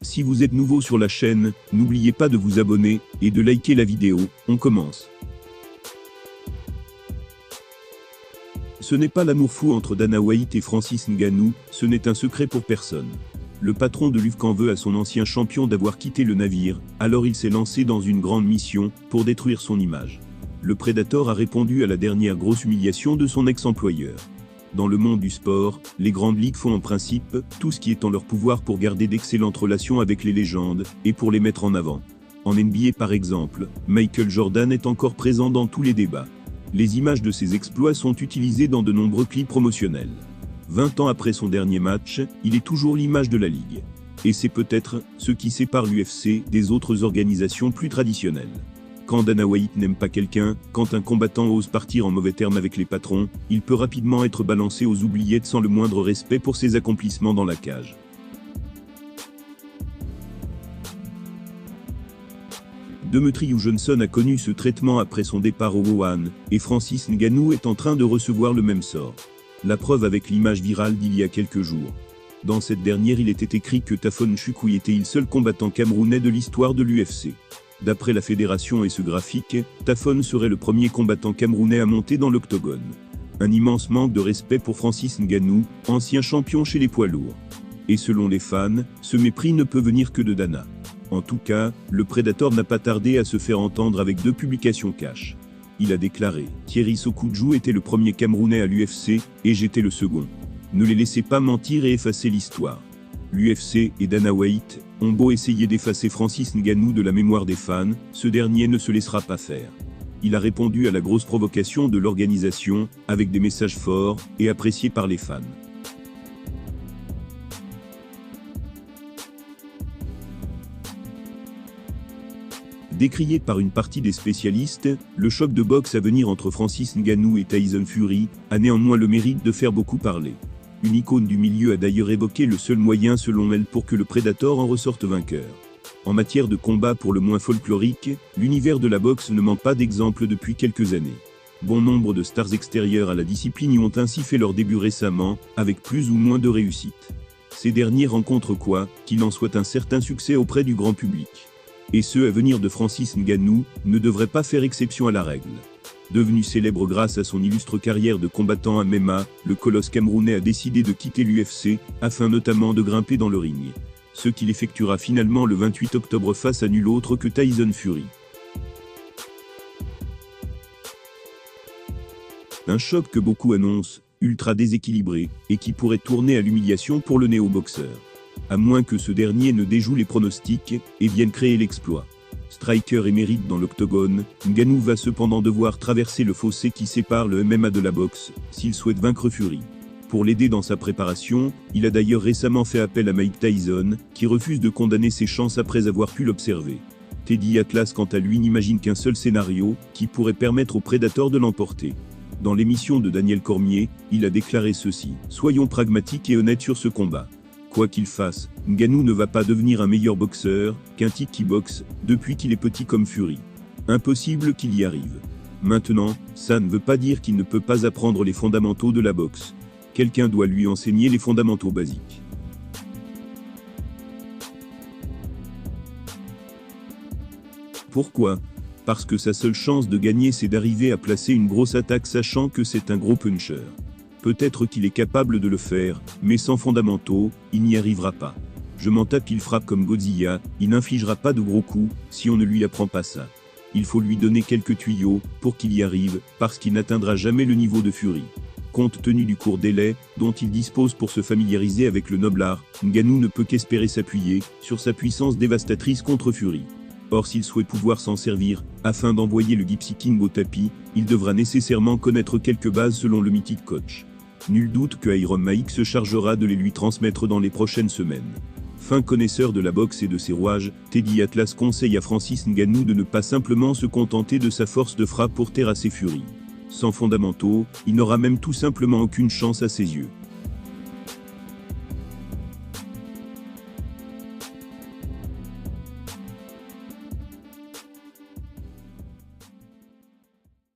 Si vous êtes nouveau sur la chaîne, n'oubliez pas de vous abonner et de liker la vidéo. On commence. Ce n'est pas l'amour fou entre Dana White et Francis Ngannou, ce n'est un secret pour personne. Le patron de l'UFC en veut à son ancien champion d'avoir quitté le navire, alors il s'est lancé dans une grande mission pour détruire son image. Le Predator a répondu à la dernière grosse humiliation de son ex-employeur. Dans le monde du sport, les grandes ligues font en principe tout ce qui est en leur pouvoir pour garder d'excellentes relations avec les légendes et pour les mettre en avant. En NBA par exemple, Michael Jordan est encore présent dans tous les débats. Les images de ses exploits sont utilisées dans de nombreux clips promotionnels. 20 ans après son dernier match, il est toujours l'image de la ligue. Et c'est peut-être ce qui sépare l'UFC des autres organisations plus traditionnelles. Quand Dana White n'aime pas quelqu'un, quand un combattant ose partir en mauvais termes avec les patrons, il peut rapidement être balancé aux oubliettes sans le moindre respect pour ses accomplissements dans la cage. Demetriou Johnson a connu ce traitement après son départ au One, et Francis Ngannou est en train de recevoir le même sort. La preuve avec l'image virale d'il y a quelques jours. Dans cette dernière, il était écrit que Tafon Nchukwi était le seul combattant camerounais de l'histoire de l'UFC. D'après la fédération et ce graphique, Tafon serait le premier combattant camerounais à monter dans l'octogone. Un immense manque de respect pour Francis Ngannou, ancien champion chez les poids lourds. Et selon les fans, ce mépris ne peut venir que de Dana. En tout cas, le Predator n'a pas tardé à se faire entendre avec 2 publications cash. Il a déclaré « Thierry Sokudjou était le premier Camerounais à l'UFC, et j'étais le second. Ne les laissez pas mentir et effacer l'histoire. » L'UFC et Dana White ont beau essayer d'effacer Francis Ngannou de la mémoire des fans, ce dernier ne se laissera pas faire. Il a répondu à la grosse provocation de l'organisation, avec des messages forts et appréciés par les fans. Décrié par une partie des spécialistes, le choc de boxe à venir entre Francis Ngannou et Tyson Fury a néanmoins le mérite de faire beaucoup parler. Une icône du milieu a d'ailleurs évoqué le seul moyen selon elle pour que le Predator en ressorte vainqueur. En matière de combat pour le moins folklorique, l'univers de la boxe ne manque pas d'exemples depuis quelques années. Bon nombre de stars extérieures à la discipline y ont ainsi fait leur début récemment, avec plus ou moins de réussite. Ces derniers rencontrent quoi, qu'il en soit un certain succès auprès du grand public. Et ceux à venir de Francis Ngannou ne devraient pas faire exception à la règle. Devenu célèbre grâce à son illustre carrière de combattant MMA, le colosse camerounais a décidé de quitter l'UFC, afin notamment de grimper dans le ring. Ce qu'il effectuera finalement le 28 octobre face à nul autre que Tyson Fury. Un choc que beaucoup annoncent, ultra déséquilibré, et qui pourrait tourner à l'humiliation pour le néo-boxeur. À moins que ce dernier ne déjoue les pronostics et vienne créer l'exploit. Striker émérite dans l'octogone, Ngannou va cependant devoir traverser le fossé qui sépare le MMA de la boxe, s'il souhaite vaincre Fury. Pour l'aider dans sa préparation, il a d'ailleurs récemment fait appel à Mike Tyson, qui refuse de condamner ses chances après avoir pu l'observer. Teddy Atlas quant à lui n'imagine qu'un seul scénario, qui pourrait permettre au Predator de l'emporter. Dans l'émission de Daniel Cormier, il a déclaré ceci « Soyons pragmatiques et honnêtes sur ce combat. Quoi qu'il fasse, Ngannou ne va pas devenir un meilleur boxeur qu'un type qui boxe depuis qu'il est petit comme Fury. Impossible qu'il y arrive. Maintenant, ça ne veut pas dire qu'il ne peut pas apprendre les fondamentaux de la boxe. Quelqu'un doit lui enseigner les fondamentaux basiques. » Pourquoi ? Parce que sa seule chance de gagner c'est d'arriver à placer une grosse attaque sachant que c'est un gros puncher. Peut-être qu'il est capable de le faire, mais sans fondamentaux, il n'y arrivera pas. Je m'en tape, il frappe comme Godzilla, il n'infligera pas de gros coups, si on ne lui apprend pas ça. Il faut lui donner quelques tuyaux, pour qu'il y arrive, parce qu'il n'atteindra jamais le niveau de Fury. Compte tenu du court délai, dont il dispose pour se familiariser avec le noble art, Ngannou ne peut qu'espérer s'appuyer, sur sa puissance dévastatrice contre Fury. Or s'il souhaite pouvoir s'en servir, afin d'envoyer le Gypsy King au tapis, il devra nécessairement connaître quelques bases selon le mythique coach. Nul doute que Iron Mike se chargera de les lui transmettre dans les prochaines semaines. Fin connaisseur de la boxe et de ses rouages, Teddy Atlas conseille à Francis Ngannou de ne pas simplement se contenter de sa force de frappe pour terrasser Fury. Sans fondamentaux, il n'aura même tout simplement aucune chance à ses yeux.